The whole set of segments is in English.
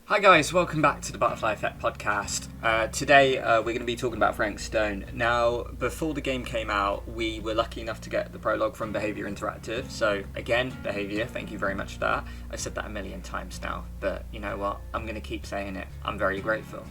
Hi guys, welcome back to the Butterfly Effect podcast. Today we're going to be talking about Frank Stone. Now, before the game came out, we were lucky enough to get the prologue from Behaviour Interactive. So again, Behaviour, thank you very much for that. I've said that a million times now, but you know what? I'm going to keep saying it. I'm very grateful.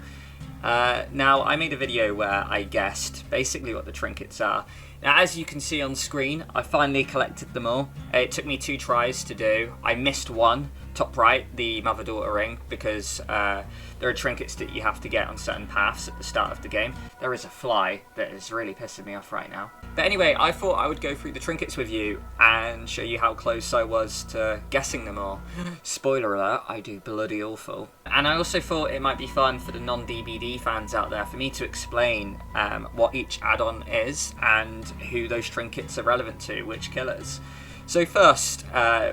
Now, I made a video where I guessed basically what the trinkets are. Now, as you can see on screen, I finally collected them all. It took me 2 tries to do. I missed one, top right, the mother-daughter ring, because there are trinkets that you have to get on certain paths at the start of the game. There is a fly that is really pissing me off right now. But anyway, I thought I would go through the trinkets with you and show you how close I was to guessing them all. Spoiler alert, I do bloody awful. And I also thought it might be fun for the non-DBD fans out there for me to explain what each add-on is and who those trinkets are relevant to, which killers. So first,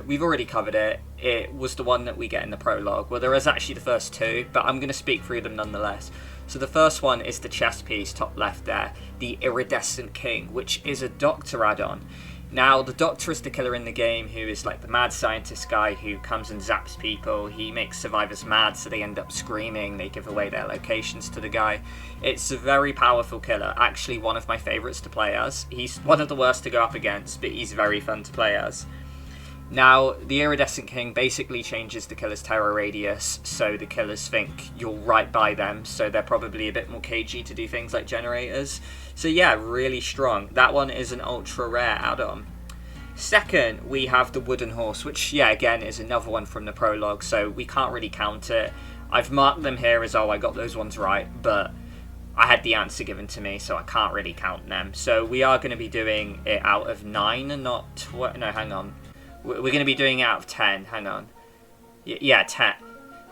we've already covered it. It was the one that we get in the prologue. Well, there is actually the first 2, but I'm going to speak through them nonetheless. So the first one is the chest piece, top left there, the Iridescent King, which is a Doctor add-on. Now, the Doctor is the killer in the game who is like the mad scientist guy who comes and zaps people. He makes survivors mad, so they end up screaming. They give away their locations to the guy. It's a very powerful killer. Actually, one of my favourites to play as. He's one of the worst to go up against, but he's very fun to play as. Now, the Iridescent King basically changes the killer's terror radius, so the killers think you're right by them, so they're probably a bit more cagey to do things like generators. So yeah, really strong. That one is an ultra rare add-on. Second, we have the Wooden Horse, which, yeah, again, is another one from the prologue, so we can't really count it. I've marked them here as, oh, I got those ones right, but I had the answer given to me, so I can't really count them. So we are going to be doing it out of 9 and not 12. No, hang on. We're going to be doing it out of 10. Hang on. Yeah, 10.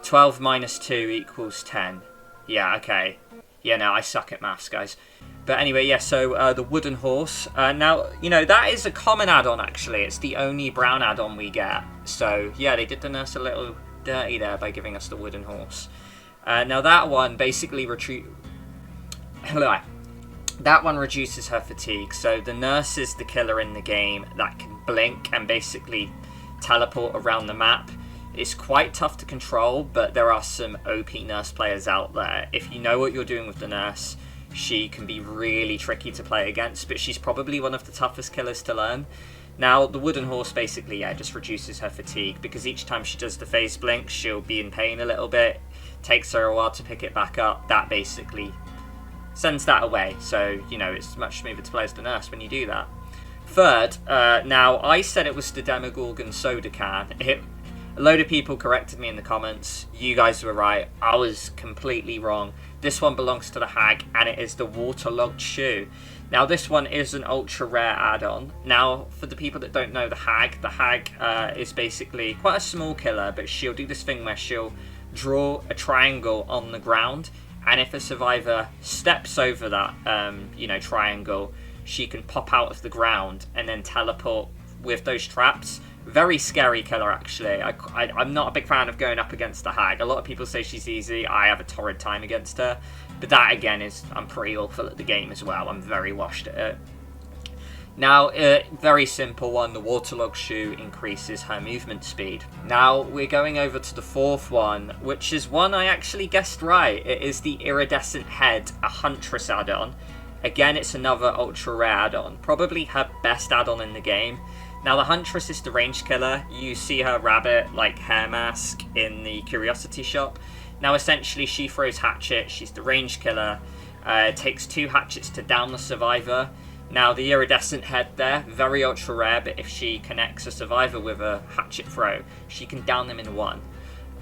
12 minus 2 equals 10. Yeah, okay. Yeah, no, I suck at maths, guys. But anyway, yeah, so the Wooden Horse. Now, you know, that is a common add-on, actually. It's the only brown add-on we get. So, yeah, they did the nurse a little dirty there by giving us the Wooden Horse. Now, that one basically that one reduces her fatigue. So the nurse is the killer in the game that can blink and basically teleport around the map. It's quite tough to control, but there are some OP nurse players out there. If you know what you're doing with the nurse, she can be really tricky to play against, but she's probably one of the toughest killers to learn. Now, the Wooden Horse basically, yeah, just reduces her fatigue, because each time she does the phase blink, she'll be in pain a little bit. Takes her a while to pick it back up. That basically sends that away, so, you know, it's much smoother to play as the nurse when you do that. Third, now, I said it was the Demogorgon soda can. A load of people corrected me in the comments. You guys were right. I was completely wrong. This one belongs to the Hag, and it is the Waterlogged shoe. Now, this one is an ultra-rare add-on. Now, for the people that don't know the Hag is basically quite a small killer, but she'll do this thing where she'll draw a triangle on the ground, and if a survivor steps over that, triangle, she can pop out of the ground and then teleport with those traps. Very scary killer, actually. I'm not a big fan of going up against the Hag. A lot of people say she's easy. I have a torrid time against her. But that, again, I'm pretty awful at the game as well. I'm very washed at it. Now, very simple one, the Waterlogged shoe increases her movement speed. Now, we're going over to the fourth one, which is one I actually guessed right. It is the Iridescent Head, a Huntress add-on. Again, it's another ultra-rare add-on, probably her best add-on in the game. Now, the Huntress is the range killer. You see her rabbit, like, hair mask in the Curiosity shop. Now, essentially, she throws hatchets. She's the range killer. Takes 2 hatchets to down the survivor. Now, the Iridescent Head there, very ultra rare, but if she connects a survivor with a hatchet throw, she can down them in 1.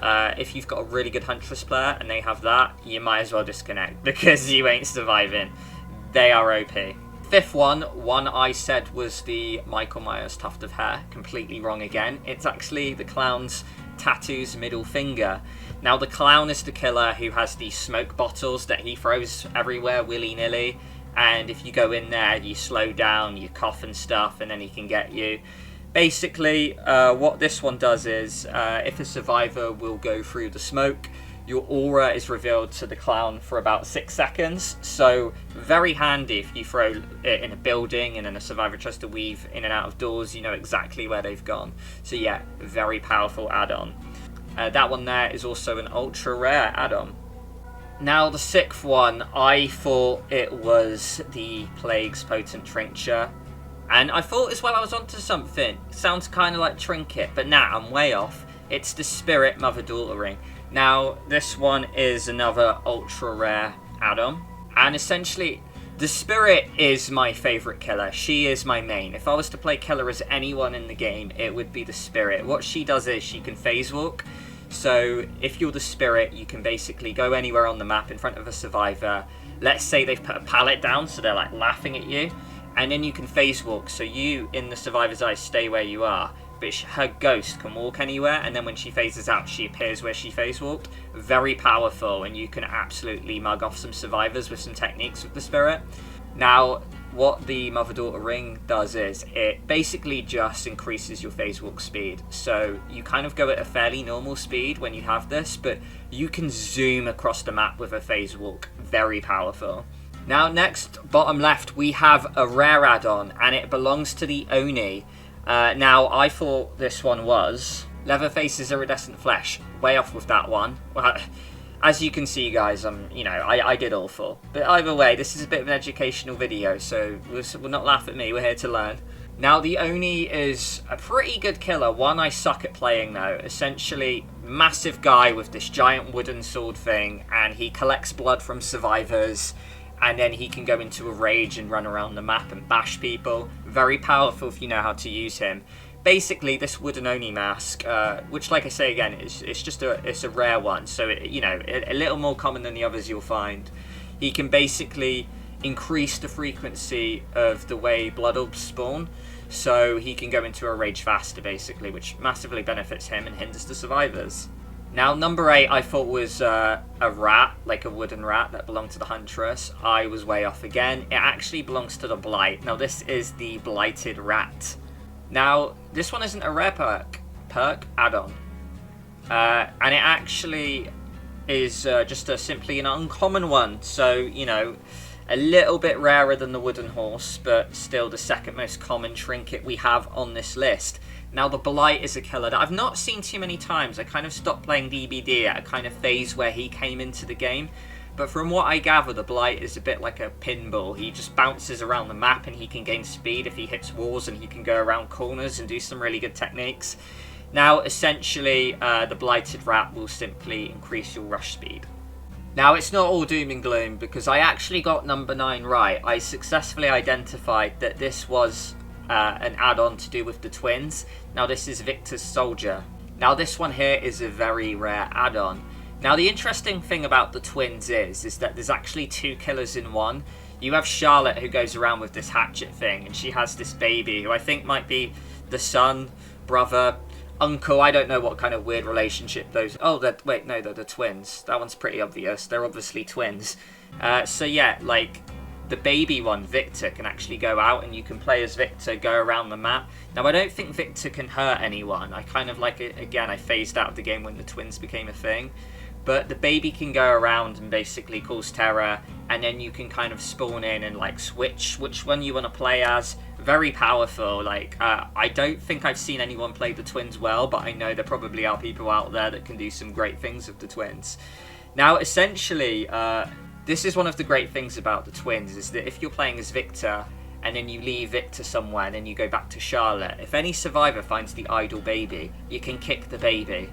If you've got a really good Huntress player and they have that, you might as well disconnect, because you ain't surviving. They are OP. Fifth one I said was the Michael Myers tuft of hair. Completely wrong again. It's actually the clown's tattoos middle finger. Now, the clown is the killer who has these smoke bottles that he throws everywhere willy-nilly. And if you go in there, you slow down, you cough and stuff, and then he can get you. Basically, what this one does is, if a survivor will go through the smoke, your aura is revealed to the clown for about 6 seconds. So, very handy if you throw it in a building and then a survivor tries to weave in and out of doors, you know exactly where they've gone. So yeah, very powerful add-on. That one there is also an ultra rare add-on. Now the 6th one, I thought it was the Plague's Potent Tincture. And I thought as well I was onto something. Sounds kind of like Trinket, but nah, I'm way off. It's the Spirit Mother-Daughter Ring. Now, this one is another ultra rare add-on. And essentially, the Spirit is my favourite killer. She is my main. If I was to play killer as anyone in the game, it would be the Spirit. What she does is she can phase walk. So if you're the Spirit, you can basically go anywhere on the map in front of a survivor. Let's say they've put a pallet down, so they're like laughing at you. And then you can phase walk, so you, in the survivor's eyes, stay where you are. But her ghost can walk anywhere, and then when she phases out, she appears where she phase walked. Very powerful, and you can absolutely mug off some survivors with some techniques with the Spirit. Now, what the Mother-Daughter Ring does is, it basically just increases your phase walk speed. So you kind of go at a fairly normal speed when you have this, but you can zoom across the map with a phase walk. Very powerful. Now next, bottom left, we have a rare add-on, and it belongs to the Oni. Now, I thought this one was Leatherface's Iridescent Flesh. Way off with that one. Well, as you can see, guys, I did awful. But either way, this is a bit of an educational video, so we'll not laugh at me. We're here to learn. Now, the Oni is a pretty good killer. One I suck at playing, though. Essentially, massive guy with this giant wooden sword thing, and he collects blood from survivors. And then he can go into a rage and run around the map and bash people. Very powerful if you know how to use him. Basically, this wooden Oni mask, which, like I say again, it's a rare one. So, a little more common than the others you'll find. He can basically increase the frequency of the way blood orbs spawn. So he can go into a rage faster, basically, which massively benefits him and hinders the survivors. Now, number 8 I thought was a rat, like a wooden rat that belonged to the Huntress. I was way off again. It actually belongs to the Blight. Now, this is the Blighted Rat. Now, this one isn't a rare perk add-on. And it actually is just simply an uncommon one. So, a little bit rarer than the Wooden Horse, but still the second most common trinket we have on this list. Now, the Blight is a killer that I've not seen too many times. I kind of stopped playing DBD at a kind of phase where he came into the game. But from what I gather, the Blight is a bit like a pinball. He just bounces around the map and he can gain speed if he hits walls, and he can go around corners and do some really good techniques. Now, essentially, the Blighted Rat will simply increase your rush speed. Now, it's not all doom and gloom, because I actually got number 9 right. I successfully identified that this was an add-on to do with the twins. Now, this is Victor's Soldier. Now, this one here is a very rare add-on. Now, the interesting thing about the twins is that there's actually 2 killers in one. You have Charlotte, who goes around with this hatchet thing, and she has this baby, who I think might be the son, brother, uncle. I don't know what kind of weird relationship those... Oh, they're the twins. That one's pretty obvious. They're obviously twins. So yeah, like, the baby one, Victor, can actually go out, and you can play as Victor, go around the map. Now, I don't think Victor can hurt anyone. I kind of like it, again, I phased out of the game when the twins became a thing. But the baby can go around and basically cause terror, and then you can kind of spawn in and like switch which one you want to play as. Very powerful. Like, I don't think I've seen anyone play the twins well, but I know there probably are people out there that can do some great things with the twins. Now, essentially, this is one of the great things about the twins, is that if you're playing as Victor, and then you leave Victor somewhere, and then you go back to Charlotte, if any survivor finds the idle baby, you can kick the baby.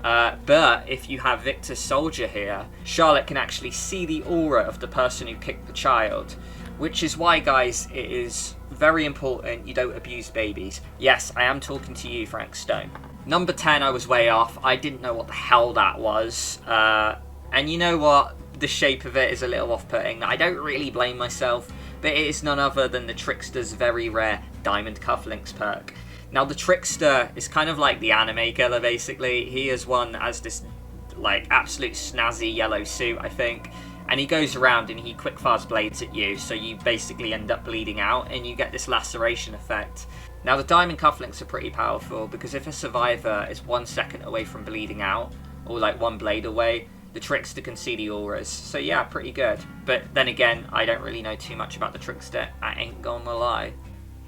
But if you have Victor's Soldier here, Charlotte can actually see the aura of the person who kicked the child. Which is why, guys, it is very important you don't abuse babies. Yes, I am talking to you, Frank Stone. Number 10, I was way off. I didn't know what the hell that was. And you know what? The shape of it is a little off-putting. I don't really blame myself, but it is none other than the Trickster's very rare Diamond Cufflinks perk. Now, the Trickster is kind of like the anime killer, basically. He is one that has this, like, absolute snazzy yellow suit, I think. And he goes around and he quick-fast blades at you, so you basically end up bleeding out, and you get this laceration effect. Now, the Diamond Cufflinks are pretty powerful, because if a survivor is 1 second away from bleeding out, or like 1 blade away, the Trickster can see the auras. So yeah, pretty good. But then again, I don't really know too much about the Trickster. I ain't gonna lie.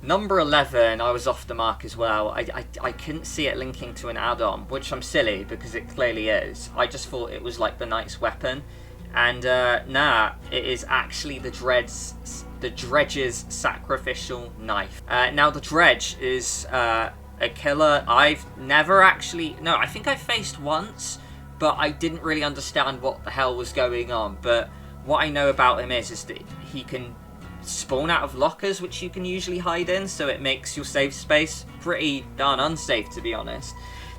Number 11, I was off the mark as well. I couldn't see it linking to an add-on, which I'm silly because it clearly is. I just thought it was like the knight's weapon. And nah, it is actually the Dredge's sacrificial knife. Now the Dredge is a killer I've never actually... No, I think I faced once, but I didn't really understand what the hell was going on. But what I know about him is that he can spawn out of lockers, which you can usually hide in, so it makes your safe space pretty darn unsafe, to be honest.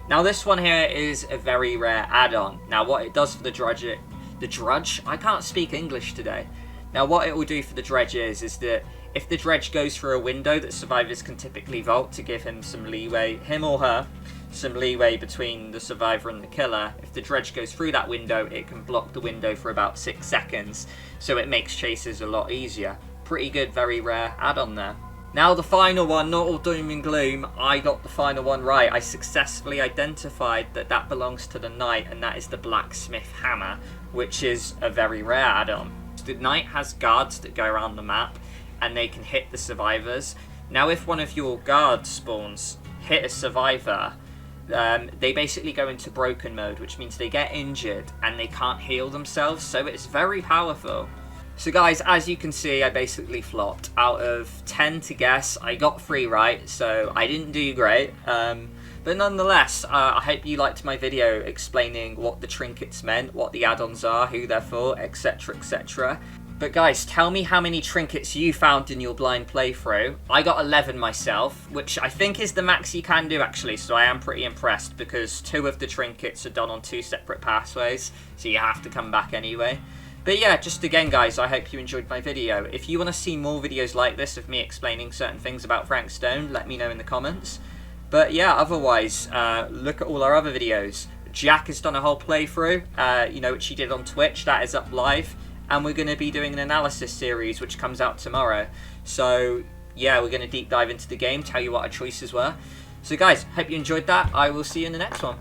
Now this one here is a very rare add-on. Now what it does for the Dredge, I can't speak English today. Now what it will do for the Dredge is that if the Dredge goes through a window that survivors can typically vault to give him some leeway, him or her, some leeway between the survivor and the killer, if the Dredge goes through that window, it can block the window for about 6 seconds, so it makes chases a lot easier. Pretty good, very rare add-on there. Now the final one, not all doom and gloom, I got the final one right. I successfully identified that belongs to the knight, and that is the Blacksmith hammer, which is a very rare add-on. The knight has guards that go around the map, and they can hit the survivors. Now if one of your guard spawns hit a survivor, they basically go into broken mode, which means they get injured and they can't heal themselves, so it's very powerful. So guys, as you can see, I basically flopped. Out of 10 to guess, I got 3 right, so I didn't do great. But nonetheless, I hope you liked my video explaining what the trinkets meant, what the add-ons are, who they're for, etc, etc. But guys, tell me how many trinkets you found in your blind playthrough. I got 11 myself, which I think is the max you can do actually, so I am pretty impressed because 2 of the trinkets are done on 2 separate pathways, so you have to come back anyway. But yeah, just again guys, I hope you enjoyed my video. If you want to see more videos like this of me explaining certain things about Frank Stone, let me know in the comments. But yeah, otherwise, look at all our other videos. Jack has done a whole playthrough, which he did on Twitch, that is up live. And we're going to be doing an analysis series, which comes out tomorrow. So yeah, we're going to deep dive into the game, tell you what our choices were. So guys, hope you enjoyed that. I will see you in the next one.